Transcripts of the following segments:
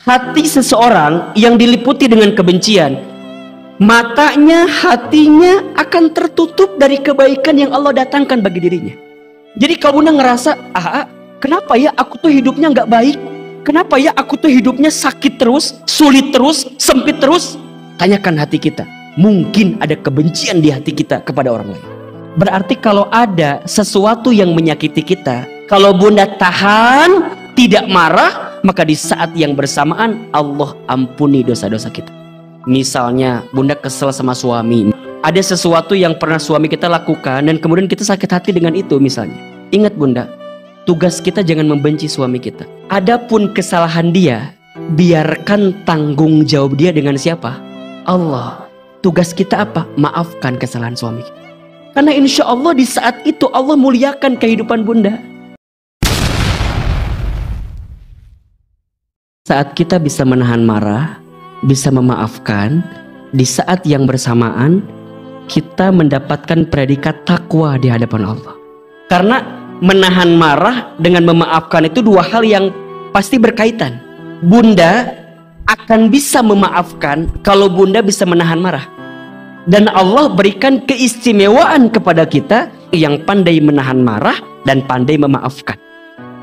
hati seseorang yang diliputi dengan kebencian, matanya, hatinya akan tertutup dari kebaikan yang Allah datangkan bagi dirinya. Jadi kalau Bunda ngerasa, kenapa ya aku tuh hidupnya nggak baik? Kenapa ya aku tuh hidupnya sakit terus, sulit terus, sempit terus? Tanyakan hati kita. Mungkin ada kebencian di hati kita kepada orang lain. Berarti kalau ada sesuatu yang menyakiti kita, kalau Bunda tahan, tidak marah, maka di saat yang bersamaan Allah ampuni dosa-dosa kita. Misalnya Bunda kesel sama suami, ada sesuatu yang pernah suami kita lakukan dan kemudian kita sakit hati dengan itu misalnya. Ingat Bunda, tugas kita jangan membenci suami kita. Adapun kesalahan dia, biarkan tanggung jawab dia dengan siapa? Allah. Tugas kita apa? Maafkan kesalahan suami kita. Karena insya Allah di saat itu Allah muliakan kehidupan Bunda. Saat kita bisa menahan marah, bisa memaafkan, di saat yang bersamaan kita mendapatkan predikat takwa di hadapan Allah. Karena menahan marah dengan memaafkan itu dua hal yang pasti berkaitan. Bunda akan bisa memaafkan kalau Bunda bisa menahan marah. Dan Allah berikan keistimewaan kepada kita yang pandai menahan marah dan pandai memaafkan.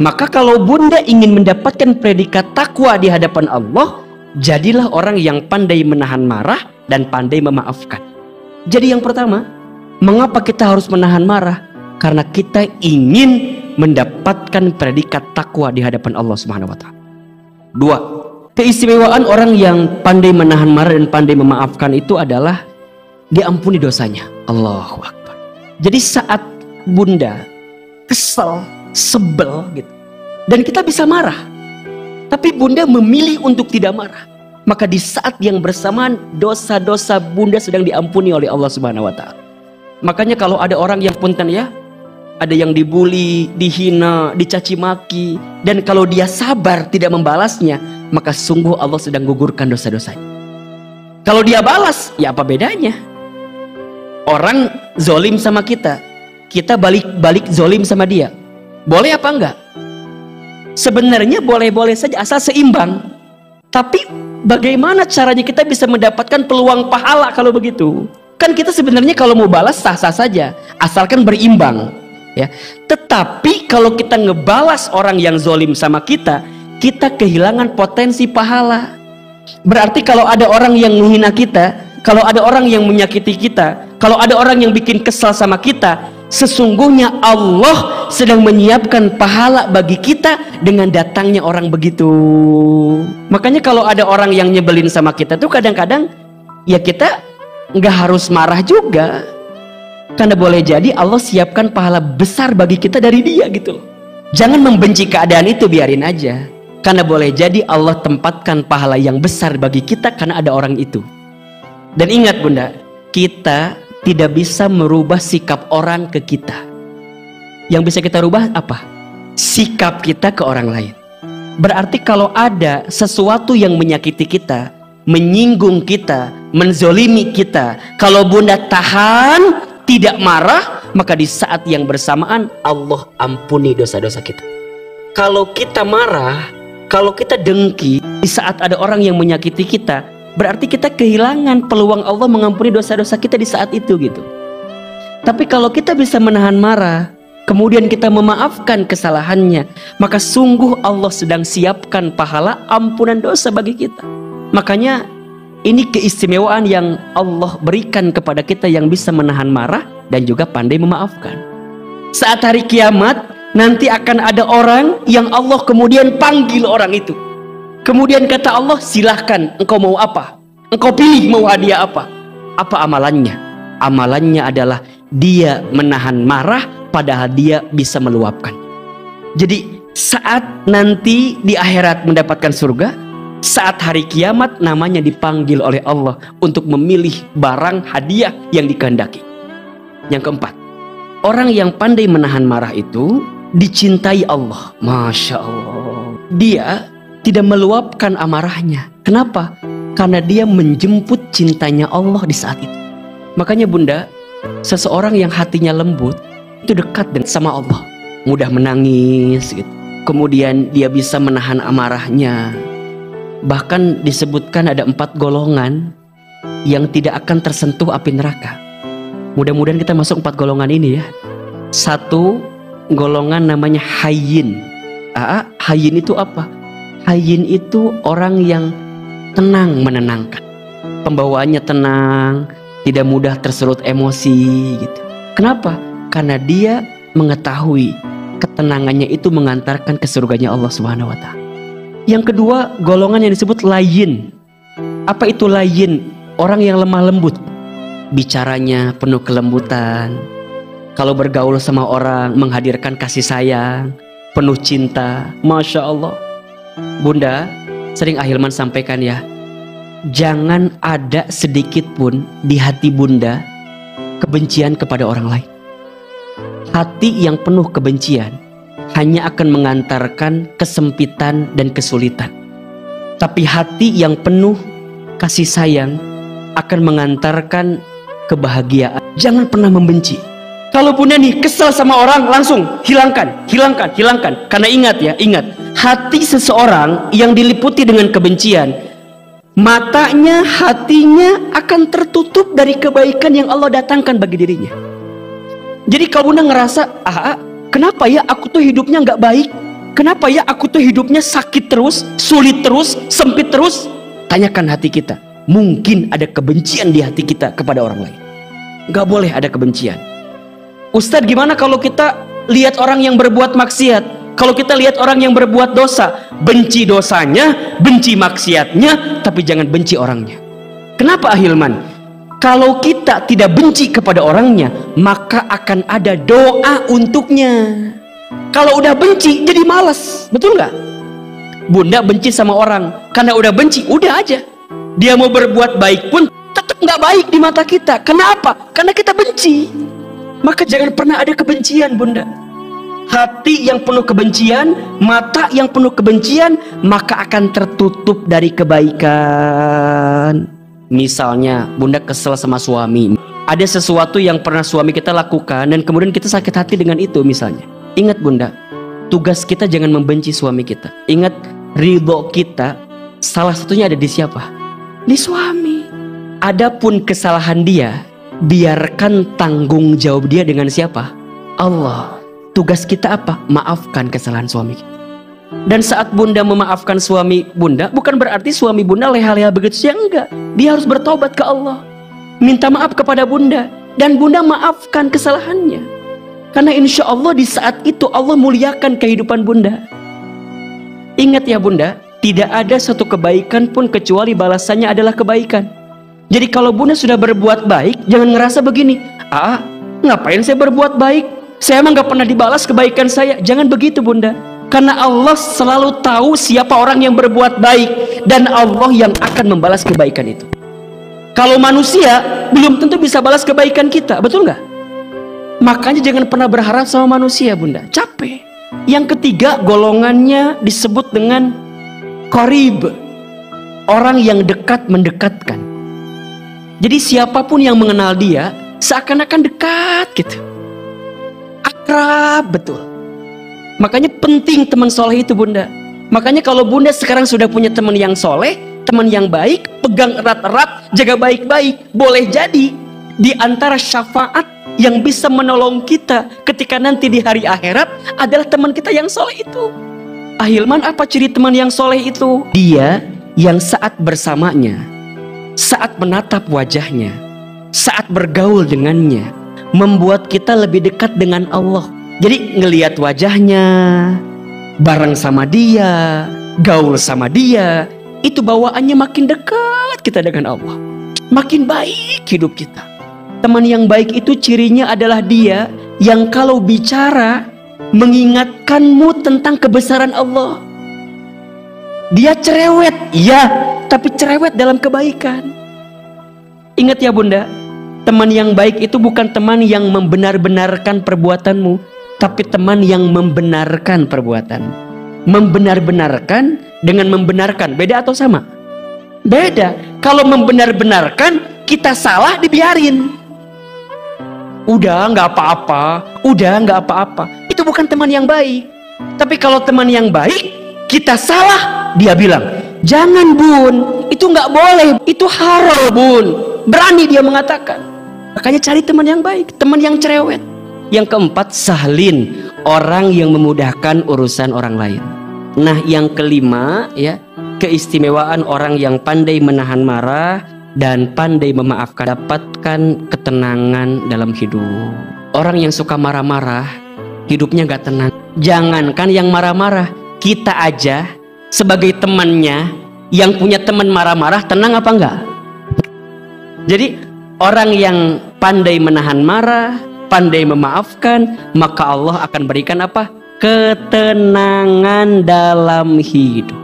Maka kalau Bunda ingin mendapatkan predikat takwa di hadapan Allah, jadilah orang yang pandai menahan marah dan pandai memaafkan. Jadi yang pertama, mengapa kita harus menahan marah? Karena kita ingin mendapatkan predikat takwa di hadapan Allah Subhanahu wa taala. Dua, keistimewaan orang yang pandai menahan marah dan pandai memaafkan itu adalah diampuni dosanya. Allahu Akbar. Jadi saat Bunda kesel, sebel gitu, dan kita bisa marah, tapi Bunda memilih untuk tidak marah, maka di saat yang bersamaan dosa-dosa Bunda sedang diampuni oleh Allah Subhanahu wa taala. Makanya kalau ada orang yang punten ya, ada yang dibully, dihina, dicaci maki, dan kalau dia sabar tidak membalasnya, maka sungguh Allah sedang gugurkan dosa-dosanya. Kalau dia balas, ya apa bedanya? Orang zolim sama kita, kita balik zolim sama dia, boleh apa enggak? Sebenarnya boleh-boleh saja asal seimbang. Tapi bagaimana caranya kita bisa mendapatkan peluang pahala kalau begitu? Kan kita sebenarnya kalau mau balas sah-sah saja, asalkan berimbang, ya. Tetapi kalau kita ngebalas orang yang zolim sama kita, kita kehilangan potensi pahala. Berarti kalau ada orang yang menghina kita, kalau ada orang yang menyakiti kita, kalau ada orang yang bikin kesal sama kita, sesungguhnya Allah sedang menyiapkan pahala bagi kita dengan datangnya orang begitu. Makanya kalau ada orang yang nyebelin sama kita tuh kadang-kadang ya kita nggak harus marah juga, karena boleh jadi Allah siapkan pahala besar bagi kita dari dia gitu loh. Jangan membenci keadaan itu, biarin aja, karena boleh jadi Allah tempatkan pahala yang besar bagi kita karena ada orang itu. Dan ingat Bunda, kita tidak bisa merubah sikap orang ke kita. Yang bisa kita rubah apa? Sikap kita ke orang lain. Berarti kalau ada sesuatu yang menyakiti kita, menyinggung kita, menzolimi kita, kalau Bunda tahan, tidak marah, maka di saat yang bersamaan Allah ampuni dosa-dosa kita. Kalau kita marah, kalau kita dengki, di saat ada orang yang menyakiti kita, berarti kita kehilangan peluang Allah mengampuni dosa-dosa kita di saat itu gitu. Tapi kalau kita bisa menahan marah, kemudian kita memaafkan kesalahannya, maka sungguh Allah sedang siapkan pahala ampunan dosa bagi kita. Makanya ini keistimewaan yang Allah berikan kepada kita yang bisa menahan marah dan juga pandai memaafkan. Saat hari kiamat nanti akan ada orang yang Allah kemudian panggil orang itu. Kemudian kata Allah, silahkan engkau mau apa? Engkau pilih mau hadiah apa? Apa amalannya? Amalannya adalah dia menahan marah padahal dia bisa meluapkan. Jadi saat nanti di akhirat mendapatkan surga, saat hari kiamat namanya dipanggil oleh Allah untuk memilih barang hadiah yang dikehendaki. Yang keempat, orang yang pandai menahan marah itu dicintai Allah. Masya Allah. Dia tidak meluapkan amarahnya. Kenapa? Karena dia menjemput cintanya Allah di saat itu. Makanya Bunda, seseorang yang hatinya lembut itu dekat sama Allah, mudah menangis gitu. Kemudian dia bisa menahan amarahnya. Bahkan disebutkan ada 4 golongan yang tidak akan tersentuh api neraka. Mudah-mudahan kita masuk 4 golongan ini ya. 1 golongan namanya hayyin. Hayyin itu apa? Hayyin itu orang yang tenang, menenangkan. Pembawaannya tenang, tidak mudah tersulut emosi gitu. Kenapa? Karena dia mengetahui ketenangannya itu mengantarkan ke surganya Allah Subhanahu wa taala. Yang kedua, golongan yang disebut layyin. Apa itu layyin? Orang yang lemah lembut. Bicaranya penuh kelembutan. Kalau bergaul sama orang menghadirkan kasih sayang, penuh cinta. Masya Allah. Bunda, sering Ahilman sampaikan ya, jangan ada sedikit pun di hati Bunda kebencian kepada orang lain. Hati yang penuh kebencian hanya akan mengantarkan kesempitan dan kesulitan. Tapi hati yang penuh kasih sayang akan mengantarkan kebahagiaan. Jangan pernah membenci. Kalau Bunda nih kesel sama orang, langsung hilangkan. Karena ingat ya, hati seseorang yang diliputi dengan kebencian, matanya, hatinya akan tertutup dari kebaikan yang Allah datangkan bagi dirinya. Jadi kalau Bunda ngerasa, kenapa ya aku tuh hidupnya nggak baik? Kenapa ya aku tuh hidupnya sakit terus, sulit terus, sempit terus? Tanyakan hati kita. Mungkin ada kebencian di hati kita kepada orang lain. Nggak boleh ada kebencian. Ustadz, gimana kalau kita lihat orang yang berbuat maksiat? Kalau kita lihat orang yang berbuat dosa, benci dosanya, benci maksiatnya, tapi jangan benci orangnya. Kenapa Ahilman? Kalau kita tidak benci kepada orangnya, maka akan ada doa untuknya. Kalau udah benci, jadi malas. Betul nggak? Bunda benci sama orang, karena udah benci, udah aja. Dia mau berbuat baik pun tetap nggak baik di mata kita. Kenapa? Karena kita benci. Maka jangan pernah ada kebencian, Bunda. Hati yang penuh kebencian, mata yang penuh kebencian, maka akan tertutup dari kebaikan. Misalnya Bunda kesel sama suami, ada sesuatu yang pernah suami kita lakukan dan kemudian kita sakit hati dengan itu misalnya. Ingat Bunda, tugas kita jangan membenci suami kita. Ingat, ridho kita salah satunya ada di siapa? Di suami. Adapun kesalahan dia, biarkan tanggung jawab dia dengan siapa? Allah. Tugas kita apa? Maafkan kesalahan suami kita. Dan saat Bunda memaafkan suami Bunda, bukan berarti suami Bunda leha-leha begitu saja, enggak. Dia harus bertobat ke Allah, minta maaf kepada Bunda, dan Bunda maafkan kesalahannya. Karena insya Allah di saat itu Allah muliakan kehidupan Bunda. Ingat ya Bunda, tidak ada satu kebaikan pun kecuali balasannya adalah kebaikan. Jadi kalau Bunda sudah berbuat baik, jangan ngerasa begini, ngapain saya berbuat baik? Saya emang gak pernah dibalas kebaikan saya. Jangan begitu Bunda. Karena Allah selalu tahu siapa orang yang berbuat baik, dan Allah yang akan membalas kebaikan itu. Kalau manusia belum tentu bisa balas kebaikan kita, betul nggak? Makanya jangan pernah berharap sama manusia Bunda, capek. Yang ketiga, golongannya disebut dengan qarib, orang yang dekat mendekatkan. Jadi siapapun yang mengenal dia seakan-akan dekat gitu, akrab betul. Makanya penting teman soleh itu Bunda. Makanya kalau Bunda sekarang sudah punya teman yang soleh, teman yang baik, pegang erat-erat, jaga baik-baik. Boleh jadi di antara syafaat yang bisa menolong kita ketika nanti di hari akhirat adalah teman kita yang soleh itu. Ahilman, apa ciri teman yang soleh itu? Dia yang saat bersamanya, saat menatap wajahnya, saat bergaul dengannya, membuat kita lebih dekat dengan Allah. Jadi ngelihat wajahnya, bareng sama dia, gaul sama dia, itu bawaannya makin dekat kita dengan Allah, makin baik hidup kita. Teman yang baik itu cirinya adalah dia yang kalau bicara mengingatkanmu tentang kebesaran Allah. Dia cerewet, iya, tapi cerewet dalam kebaikan. Ingat ya Bunda, teman yang baik itu bukan teman yang membenar-benarkan perbuatanmu, tapi teman yang membenarkan perbuatan. Membenar-benarkan dengan membenarkan, beda atau sama? Beda. Kalau membenar-benarkan, kita salah dibiarin. Udah nggak apa-apa, udah nggak apa-apa. Itu bukan teman yang baik. Tapi kalau teman yang baik, kita salah, dia bilang, Jangan bun, itu nggak boleh, itu haram bun. Berani dia mengatakan. Makanya cari teman yang baik, teman yang cerewet. Yang keempat, sahlin, orang yang memudahkan urusan orang lain. Nah, yang kelima ya, keistimewaan orang yang pandai menahan marah dan pandai memaafkan, dapatkan ketenangan dalam hidup. Orang yang suka marah-marah, hidupnya gak tenang. Jangankan yang marah-marah, kita aja sebagai temannya yang punya teman marah-marah, tenang apa enggak? Jadi orang yang pandai menahan marah, pandai memaafkan, maka Allah akan berikan apa? Ketenangan dalam hidup.